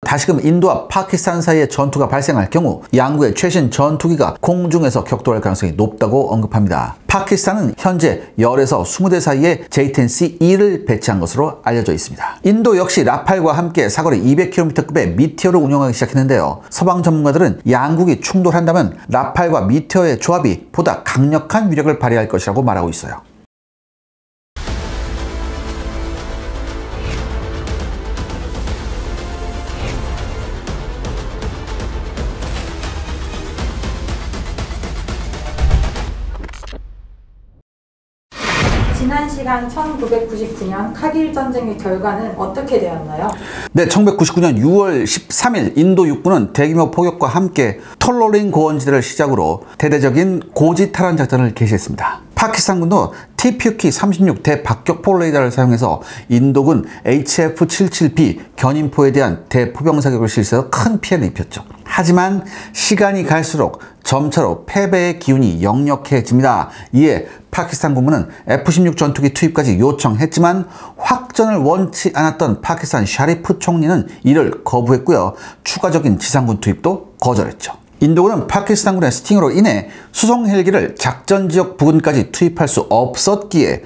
다시금 인도와 파키스탄 사이에 전투가 발생할 경우 양국의 최신 전투기가 공중에서 격돌할 가능성이 높다고 언급합니다. 파키스탄은 현재 10에서 20대 사이에 J-10C-E를 배치한 것으로 알려져 있습니다. 인도 역시 라팔과 함께 사거리 200km급의 미티어를 운용하기 시작했는데요. 서방 전문가들은 양국이 충돌한다면 라팔과 미티어의 조합이 보다 강력한 위력을 발휘할 것이라고 말하고 있어요. 지난 시간 1999년 카길 전쟁의 결과는 어떻게 되었나요? 네, 1999년 6월 13일 인도 육군은 대규모 포격과 함께 톨로링 고원지대를 시작으로 대대적인 고지 탈환 작전을 개시했습니다. 파키스탄군도 TPUK-36 대박격포 레이더를 사용해서 인도군 HF-77B 견인포에 대한 대포병 사격을 실시해서 큰 피해를 입혔죠. 하지만 시간이 갈수록 점차로 패배의 기운이 역력해집니다. 이에 파키스탄 군부는 F-16 전투기 투입까지 요청했지만 확전을 원치 않았던 파키스탄 샤리프 총리는 이를 거부했고요. 추가적인 지상군 투입도 거절했죠. 인도군은 파키스탄군의 스팅으로 인해 수송 헬기를 작전 지역 부근까지 투입할 수 없었기에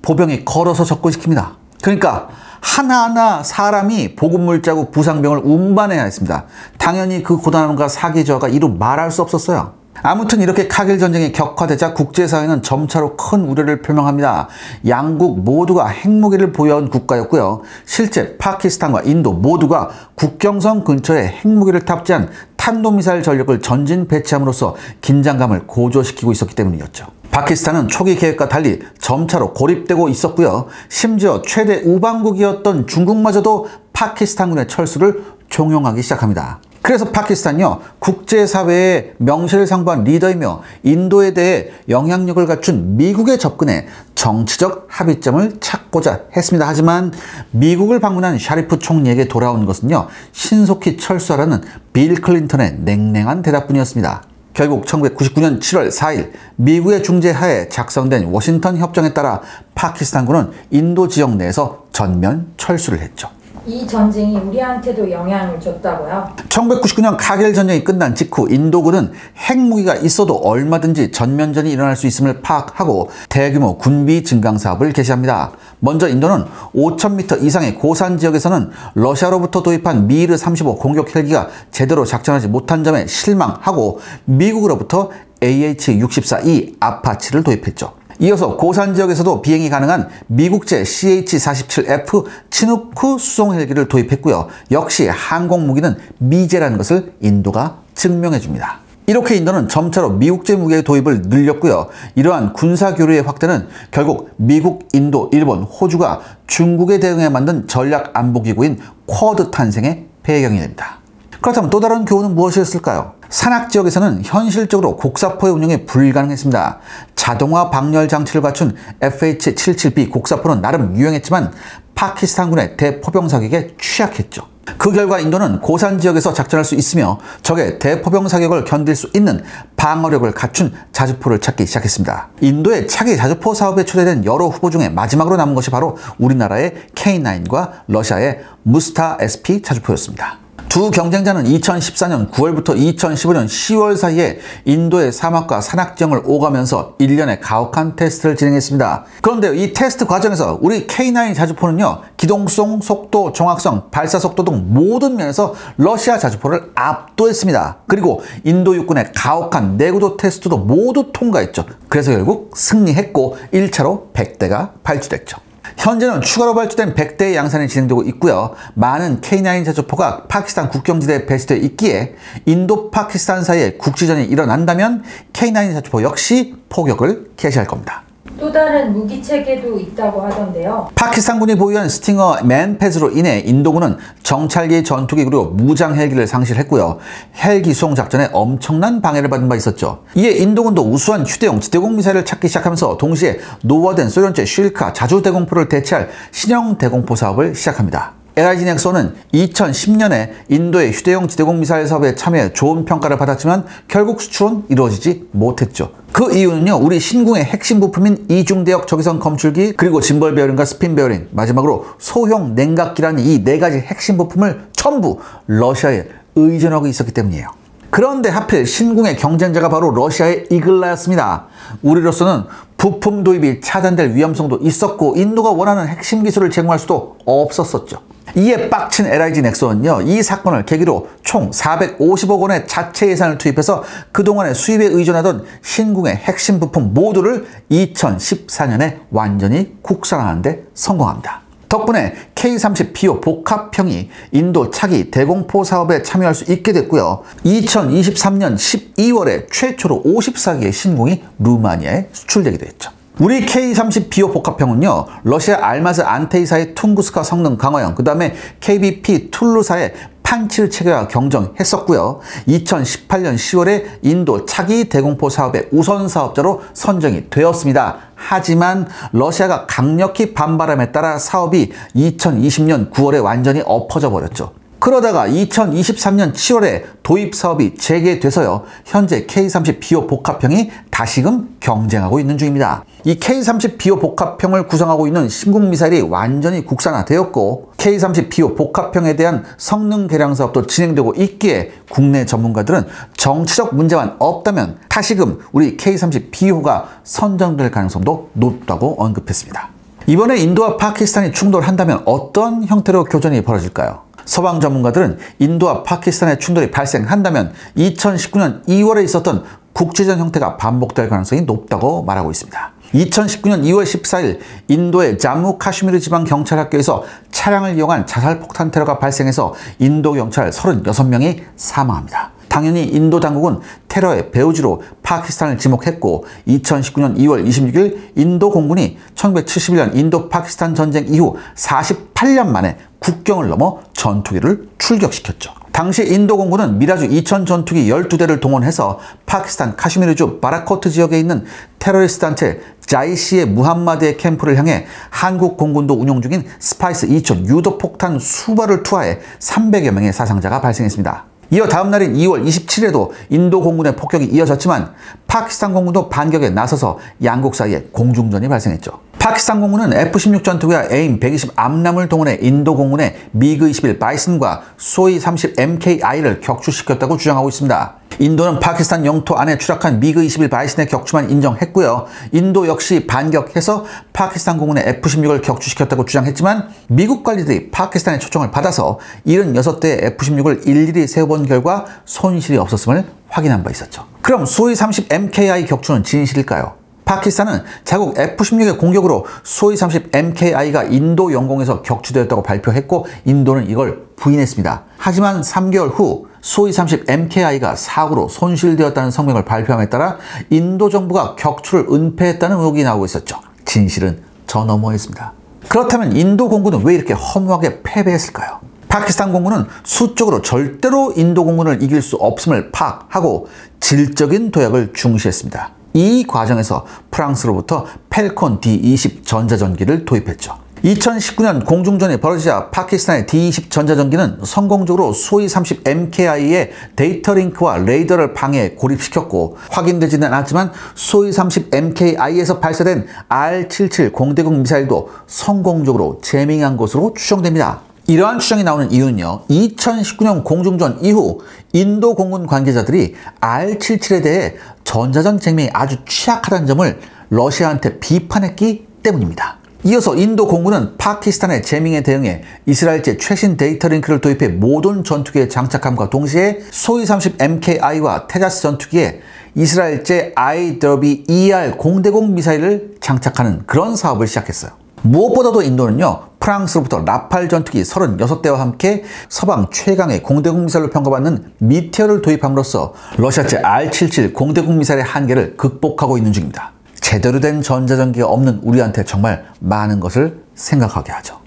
보병이 걸어서 접근시킵니다. 그러니까 하나하나 사람이 보급물자국 부상병을 운반해야 했습니다. 당연히 그 고단함과 사기 저하가 이루 말할 수 없었어요. 아무튼 이렇게 카길 전쟁이 격화되자 국제사회는 점차로 큰 우려를 표명합니다. 양국 모두가 핵무기를 보유한 국가였고요. 실제 파키스탄과 인도 모두가 국경선 근처에 핵무기를 탑재한 탄도미사일 전력을 전진 배치함으로써 긴장감을 고조시키고 있었기 때문이었죠. 파키스탄은 초기 계획과 달리 점차로 고립되고 있었고요. 심지어 최대 우방국이었던 중국마저도 파키스탄군의 철수를 종용하기 시작합니다. 그래서 파키스탄은요, 국제사회의 명실을 상부한 리더이며 인도에 대해 영향력을 갖춘 미국에 접근해 정치적 합의점을 찾고자 했습니다. 하지만 미국을 방문한 샤리프 총리에게 돌아온 것은요, 신속히 철수하라는 빌 클린턴의 냉랭한 대답뿐이었습니다. 결국 1999년 7월 4일 미국의 중재하에 작성된 워싱턴 협정에 따라 파키스탄군은 인도 지역 내에서 전면 철수를 했죠. 이 전쟁이 우리한테도 영향을 줬다고요? 1999년 카길 전쟁이 끝난 직후 인도군은 핵무기가 있어도 얼마든지 전면전이 일어날 수 있음을 파악하고 대규모 군비 증강 사업을 개시합니다. 먼저 인도는 5,000m 이상의 고산 지역에서는 러시아로부터 도입한 미르-35 공격 헬기가 제대로 작전하지 못한 점에 실망하고 미국으로부터 AH-64E 아파치를 도입했죠. 이어서 고산 지역에서도 비행이 가능한 미국제 CH-47F 치누크 수송 헬기를 도입했고요. 역시 항공무기는 미제라는 것을 인도가 증명해줍니다. 이렇게 인도는 점차로 미국제 무기의 도입을 늘렸고요. 이러한 군사교류의 확대는 결국 미국, 인도, 일본, 호주가 중국에 대응해 만든 전략안보기구인 쿼드 탄생의 배경이 됩니다. 그렇다면 또 다른 교훈은 무엇이었을까요? 산악지역에서는 현실적으로 곡사포의 운영이 불가능했습니다. 자동화 방열 장치를 갖춘 FH-77B 곡사포는 나름 유용했지만 파키스탄군의 대포병 사격에 취약했죠. 그 결과 인도는 고산 지역에서 작전할 수 있으며 적의 대포병 사격을 견딜 수 있는 방어력을 갖춘 자주포를 찾기 시작했습니다. 인도의 차기 자주포 사업에 초대된 여러 후보 중에 마지막으로 남은 것이 바로 우리나라의 K9과 러시아의 무스타 SP 자주포였습니다. 두 경쟁자는 2014년 9월부터 2015년 10월 사이에 인도의 사막과 산악 지형을 오가면서 1년의 가혹한 테스트를 진행했습니다. 그런데 이 테스트 과정에서 우리 K9 자주포는요, 기동성, 속도, 정확성, 발사 속도 등 모든 면에서 러시아 자주포를 압도했습니다. 그리고 인도 육군의 가혹한 내구도 테스트도 모두 통과했죠. 그래서 결국 승리했고 1차로 100대가 발주됐죠. 현재는 추가로 발주된 100대의 양산이 진행되고 있고요. 많은 K9 자주포가 파키스탄 국경지대에 배치되어 있기에 인도 파키스탄 사이에 국지전이 일어난다면 K9 자주포 역시 포격을 개시할 겁니다. 또 다른 무기체계도 있다고 하던데요. 파키스탄군이 보유한 스팅어 맨패즈로 인해 인도군은 정찰기 전투기 그리고 무장 헬기를 상실했고요. 헬기 수송 작전에 엄청난 방해를 받은 바 있었죠. 이에 인도군도 우수한 휴대용 지대공 미사일을 찾기 시작하면서 동시에 노후화된 소련제 쉴카 자주 대공포를 대체할 신형 대공포 사업을 시작합니다. LIG 넥슨은 2010년에 인도의 휴대용 지대공 미사일 사업에 참여해 좋은 평가를 받았지만 결국 수출은 이루어지지 못했죠. 그 이유는요, 우리 신궁의 핵심 부품인 이중대역 적외선 검출기, 그리고 짐벌 베어링과 스핀 베어링, 마지막으로 소형 냉각기라는 이 네 가지 핵심 부품을 전부 러시아에 의존하고 있었기 때문이에요. 그런데 하필 신궁의 경쟁자가 바로 러시아의 이글라였습니다. 우리로서는 부품 도입이 차단될 위험성도 있었고 인도가 원하는 핵심 기술을 제공할 수도 없었었죠. 이에 빡친 LIG 넥슨은요, 이 사건을 계기로 총 450억 원의 자체 예산을 투입해서 그동안의 수입에 의존하던 신궁의 핵심 부품 모두를 2014년에 완전히 국산화하는 데 성공합니다. 덕분에 K-30PO 복합형이 인도 차기 대공포 사업에 참여할 수 있게 됐고요. 2023년 12월에 최초로 54기의 신궁이 루마니아에 수출되기도 했죠. 우리 K-30PO 복합형은요, 러시아 알마즈 안테이사의 퉁구스카 성능 강화형, 그 다음에 KBP 툴루사의 판치르 체계와 경쟁했었고요. 2018년 10월에 인도 차기 대공포 사업의 우선 사업자로 선정이 되었습니다. 하지만 러시아가 강력히 반발함에 따라 사업이 2020년 9월에 완전히 엎어져 버렸죠. 그러다가 2023년 7월에 도입 사업이 재개돼서요, 현재 K-30PO 복합형이 다시금 경쟁하고 있는 중입니다. 이 K-30PO 복합형을 구성하고 있는 신궁 미사일이 완전히 국산화되었고 K-30PO 복합형에 대한 성능 개량 사업도 진행되고 있기에 국내 전문가들은 정치적 문제만 없다면 다시금 우리 K-30PO가 선정될 가능성도 높다고 언급했습니다. 이번에 인도와 파키스탄이 충돌한다면 어떤 형태로 교전이 벌어질까요? 서방 전문가들은 인도와 파키스탄의 충돌이 발생한다면 2019년 2월에 있었던 국지전 형태가 반복될 가능성이 높다고 말하고 있습니다. 2019년 2월 14일 인도의 잠무 카슈미르 지방 경찰학교에서 차량을 이용한 자살폭탄 테러가 발생해서 인도 경찰 36명이 사망합니다. 당연히 인도 당국은 테러의 배후지로 파키스탄을 지목했고 2019년 2월 26일 인도 공군이 1971년 인도 파키스탄 전쟁 이후 48년 만에 국경을 넘어 전투기를 출격시켰죠. 당시 인도 공군은 미라주 2000 전투기 12대를 동원해서 파키스탄 카슈미르주 바라코트 지역에 있는 테러리스트 단체 자이시의 무함마드의 캠프를 향해 한국 공군도 운용 중인 스파이스 2000 유도폭탄 수발을 투하해 300여 명의 사상자가 발생했습니다. 이어 다음 날인 2월 27일에도 인도 공군의 폭격이 이어졌지만 파키스탄 공군도 반격에 나서서 양국 사이에 공중전이 발생했죠. 파키스탄 공군은 F-16 전투기와 AIM-120 암람을 동원해 인도 공군의 미그-21 바이슨과 소이-30 MKI를 격추시켰다고 주장하고 있습니다. 인도는 파키스탄 영토 안에 추락한 미그-21 바이슨의 격추만 인정했고요. 인도 역시 반격해서 파키스탄 공군의 F-16을 격추시켰다고 주장했지만 미국 관리들이 파키스탄의 초청을 받아서 76대의 F-16을 일일이 세워본 결과 손실이 없었음을 확인한 바 있었죠. 그럼 소이-30 MKI 격추는 진실일까요? 파키스탄은 자국 F-16의 공격으로 소이-30 MKI가 인도 영공에서 격추되었다고 발표했고 인도는 이걸 부인했습니다. 하지만 3개월 후 소이-30 MKI가 사고로 손실되었다는 성명을 발표함에 따라 인도 정부가 격추를 은폐했다는 의혹이 나오고 있었죠. 진실은 저 너머였습니다. 그렇다면 인도 공군은 왜 이렇게 허무하게 패배했을까요? 파키스탄 공군은 수적으로 절대로 인도 공군을 이길 수 없음을 파악하고 질적인 도약을 중시했습니다. 이 과정에서 프랑스로부터 펠콘 D-20 전자전기를 도입했죠. 2019년 공중전이 벌어지자 파키스탄의 D-20 전자전기는 성공적으로 소이-30 MKI의 데이터 링크와 레이더를 방해해 고립시켰고 확인되지는 않았지만 소이-30 MKI에서 발사된 R-77 공대공 미사일도 성공적으로 제밍한 것으로 추정됩니다. 이러한 추정이 나오는 이유는요, 2019년 공중전 이후 인도 공군 관계자들이 R-77에 대해 전자전 쟁명이 아주 취약하다는 점을 러시아한테 비판했기 때문입니다. 이어서 인도 공군은 파키스탄의 제밍에 대응해 이스라엘제 최신 데이터 링크를 도입해 모든 전투기에 장착함과 동시에 소이-30 MKI와 테자스 전투기에 이스라엘제 IWER 공대공 미사일을 장착하는 그런 사업을 시작했어요. 무엇보다도 인도는요, 프랑스로부터 라팔 전투기 36대와 함께 서방 최강의 공대공 미사일로 평가받는 미티어를 도입함으로써 러시아제 R-77 공대공 미사일의 한계를 극복하고 있는 중입니다. 제대로 된 전자전기가 없는 우리한테 정말 많은 것을 생각하게 하죠.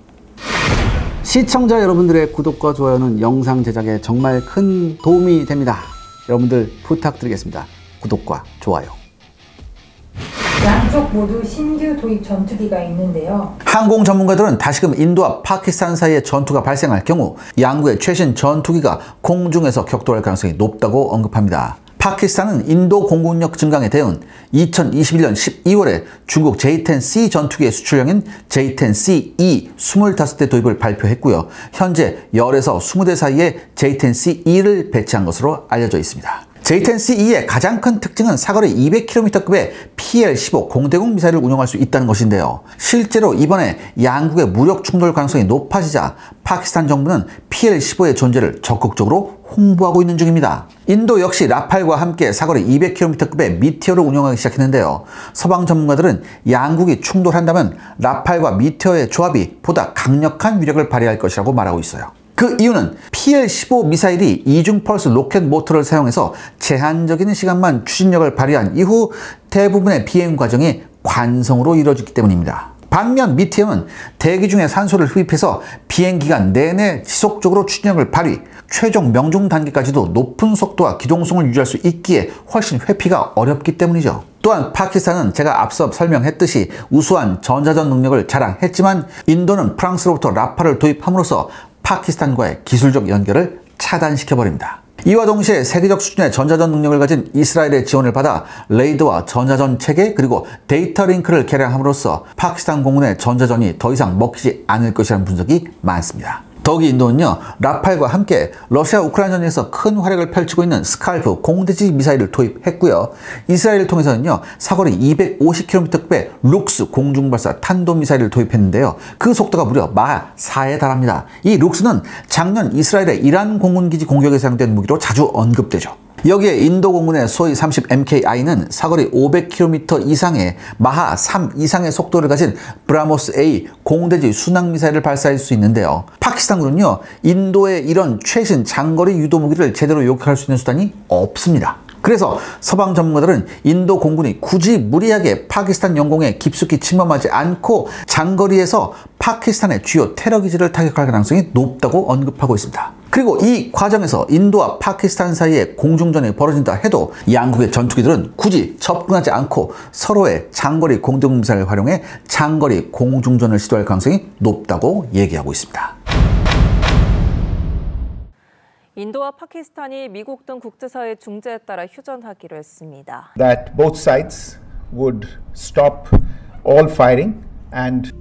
시청자 여러분들의 구독과 좋아요는 영상 제작에 정말 큰 도움이 됩니다. 여러분들 부탁드리겠습니다. 구독과 좋아요. 양쪽 모두 신규 도입 전투기가 있는데요. 항공 전문가들은 다시금 인도와 파키스탄 사이에 전투가 발생할 경우 양국의 최신 전투기가 공중에서 격돌할 가능성이 높다고 언급합니다. 파키스탄은 인도 공군력 증강에 대응 2021년 12월에 중국 J-10C 전투기의 수출형인 J-10C-E 25대 도입을 발표했고요. 현재 10에서 20대 사이에 J-10C-E를 배치한 것으로 알려져 있습니다. J-10C-E의 가장 큰 특징은 사거리 200km급의 PL-15 공대공 미사일을 운용할 수 있다는 것인데요. 실제로 이번에 양국의 무력 충돌 가능성이 높아지자 파키스탄 정부는 PL-15의 존재를 적극적으로 홍보하고 있는 중입니다. 인도 역시 라팔과 함께 사거리 200km급의 미티어를 운용하기 시작했는데요. 서방 전문가들은 양국이 충돌한다면 라팔과 미티어의 조합이 보다 강력한 위력을 발휘할 것이라고 말하고 있어요. 그 이유는 PL-15 미사일이 이중 펄스 로켓 모터를 사용해서 제한적인 시간만 추진력을 발휘한 이후 대부분의 비행 과정이 관성으로 이루어졌기 때문입니다. 반면 미티어는 대기 중에 산소를 흡입해서 비행기간 내내 지속적으로 추진력을 발휘, 최종 명중 단계까지도 높은 속도와 기동성을 유지할 수 있기에 훨씬 회피가 어렵기 때문이죠. 또한 파키스탄은 제가 앞서 설명했듯이 우수한 전자전 능력을 자랑했지만 인도는 프랑스로부터 라팔을 도입함으로써 파키스탄과의 기술적 연결을 차단시켜버립니다. 이와 동시에 세계적 수준의 전자전 능력을 가진 이스라엘의 지원을 받아 레이더와 전자전 체계 그리고 데이터 링크를 개량함으로써 파키스탄 공군의 전자전이 더 이상 먹히지 않을 것이라는 분석이 많습니다. 더욱이 인도는요, 라팔과 함께 러시아 우크라이나전에서 큰 활약을 펼치고 있는 스칼프 공대지 미사일을 도입했고요. 이스라엘을 통해서는요, 사거리 250km급의 룩스 공중발사 탄도미사일을 도입했는데요. 그 속도가 무려 마하 4에 달합니다. 이 룩스는 작년 이스라엘의 이란 공군기지 공격에 사용된 무기로 자주 언급되죠. 여기에 인도 공군의 소위 30MKI는 사거리 500km 이상의 마하 3 이상의 속도를 가진 브라모스-A 공대지 순항미사일을 발사할 수 있는데요. 파키스탄군은요, 인도의 이런 최신 장거리 유도무기를 제대로 요격할 수 있는 수단이 없습니다. 그래서 서방 전문가들은 인도 공군이 굳이 무리하게 파키스탄 영공에 깊숙이 침범하지 않고 장거리에서 파키스탄의 주요 테러 기지를 타격할 가능성이 높다고 언급하고 있습니다. 그리고 이 과정에서 인도와 파키스탄 사이에 공중전이 벌어진다 해도 양국의 전투기들은 굳이 접근하지 않고 서로의 장거리 공대공 미사일을 활용해 장거리 공중전을 시도할 가능성이 높다고 얘기하고 있습니다. 인도와 파키스탄이 미국 등 국제사회 중재에 따라 휴전하기로 했습니다. That both sides would stop all firing and